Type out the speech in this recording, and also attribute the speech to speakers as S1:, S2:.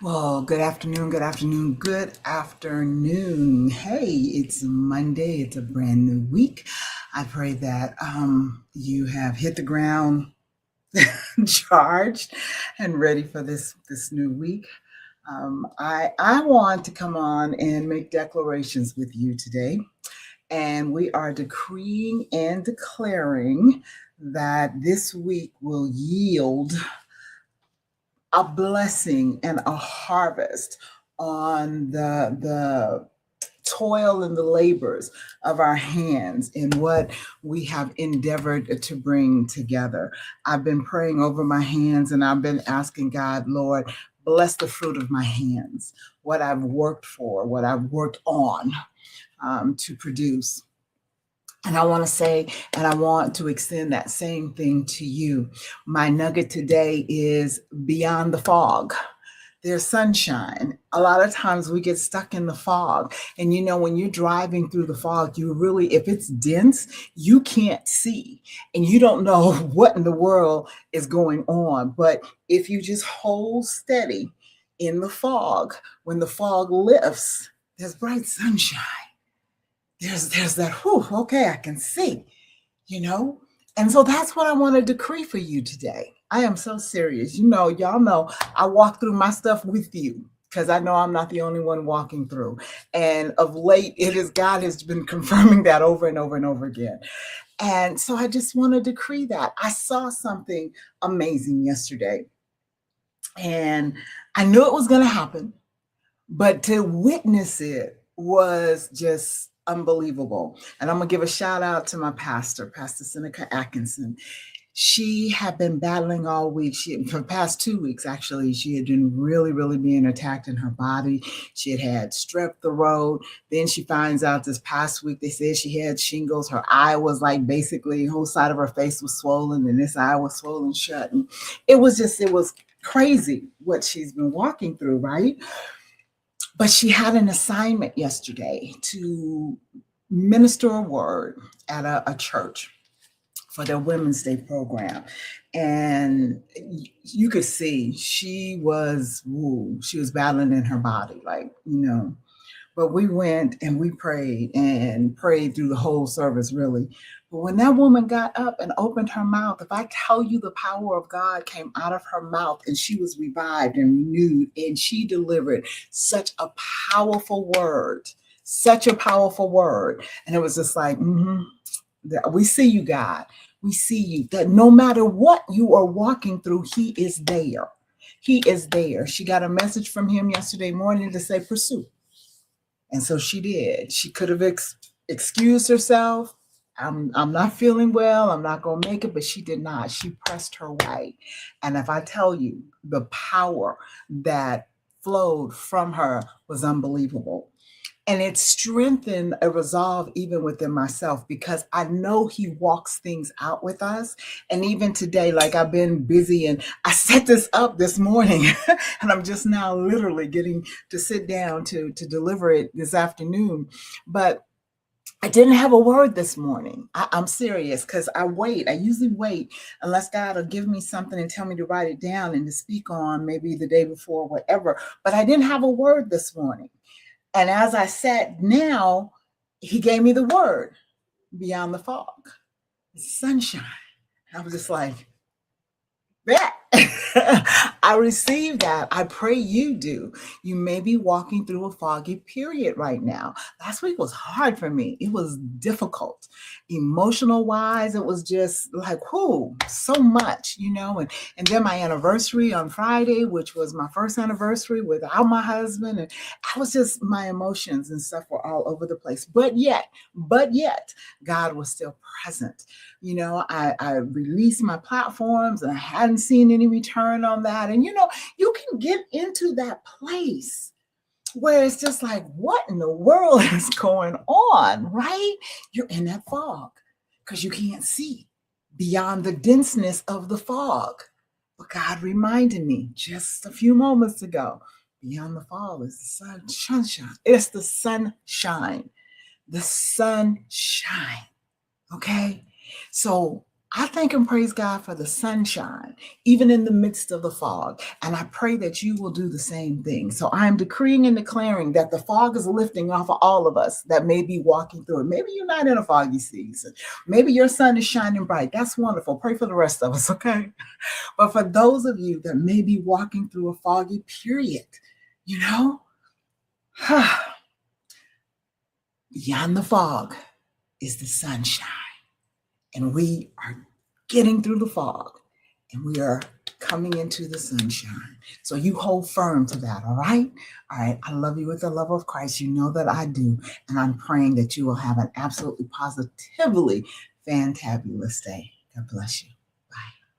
S1: Well, good afternoon, good afternoon, good afternoon. Hey, it's Monday. It's a brand new week. I pray that you have hit the ground charged and ready for this new week. I want to come on and make declarations with you today, and we are decreeing and declaring that this week will yield a blessing and a harvest on the toil and the labors of our hands in what we have endeavored to bring together. I've been praying over my hands and I've been asking God, Lord, bless the fruit of my hands, what I've worked for, what I've worked on to produce. And I want to say, and I want to extend that same thing to you. My nugget today is beyond the fog. There's sunshine. A lot of times we get stuck in the fog. And when you're driving through the fog, if it's dense, you can't see and you don't know what in the world is going on. But if you just hold steady in the fog, when the fog lifts, there's bright sunshine. There's that, whew, okay, I can see, you know? And so that's what I want to decree for you today. I am so serious. Y'all know I walk through my stuff with you because I know I'm not the only one walking through. And of late, God has been confirming that over and over and over again. And so I just want to decree that. I saw something amazing yesterday and I knew it was going to happen, but to witness it was just unbelievable. And I'm going to give a shout out to my pastor, Pastor Seneca Atkinson. She had been battling all week. For the past 2 weeks, actually, she had been really, really being attacked in her body. She had strep throat. Then she finds out this past week, they said she had shingles. Her eye was like basically, the whole side of her face was swollen, and this eye was swollen shut. And it was crazy what she's been walking through, right? But she had an assignment yesterday to minister a word at a church for their Women's Day program. And you could see she was battling in her body, but we went and we prayed through the whole service, really. But when that woman got up and opened her mouth, if I tell you the power of God came out of her mouth and she was revived and renewed and she delivered such a powerful word, such a powerful word. And it was just like, we see you, God. We see you. That no matter what you are walking through, He is there. He is there. She got a message from Him yesterday morning to say, pursue. And so she did. She could have excused herself. I'm not feeling well. I'm not going to make it, but she did not. She pressed her way. And if I tell you, the power that flowed from her was unbelievable. And it strengthened a resolve even within myself because I know He walks things out with us. And even today, like I've been busy and I set this up this morning and I'm just now literally getting to sit down to deliver it this afternoon. But I didn't have a word this morning. I'm serious because I usually wait unless God will give me something and tell me to write it down and to speak on maybe the day before, whatever. But I didn't have a word this morning. And as I sat now, He gave me the word beyond the fog, sunshine. I was just like, that. I received that. I pray you do. You may be walking through a foggy period right now. Last week was hard for me. It was difficult. Emotional wise, it was just like, whoo, so much, and then my anniversary on Friday, which was my first anniversary without my husband. And I was just, my emotions and stuff were all over the place. But yet, God was still present. I released my platforms and I hadn't seen any return on that. And you can get into that place where it's just like, what in the world is going on, right? You're in that fog because you can't see beyond the denseness of the fog. But God reminded me just a few moments ago, beyond the fog is the sunshine. It's the sunshine. The sunshine. Okay. So I thank and praise God for the sunshine, even in the midst of the fog. And I pray that you will do the same thing. So I am decreeing and declaring that the fog is lifting off of all of us that may be walking through it. Maybe you're not in a foggy season. Maybe your sun is shining bright. That's wonderful. Pray for the rest of us, okay? But for those of you that may be walking through a foggy period, you know, beyond the fog is the sunshine. And we are getting through the fog and we are coming into the sunshine. So you hold firm to that, all right? All right. I love you with the love of Christ. You know that I do. And I'm praying that you will have an absolutely positively fantabulous day. God bless you.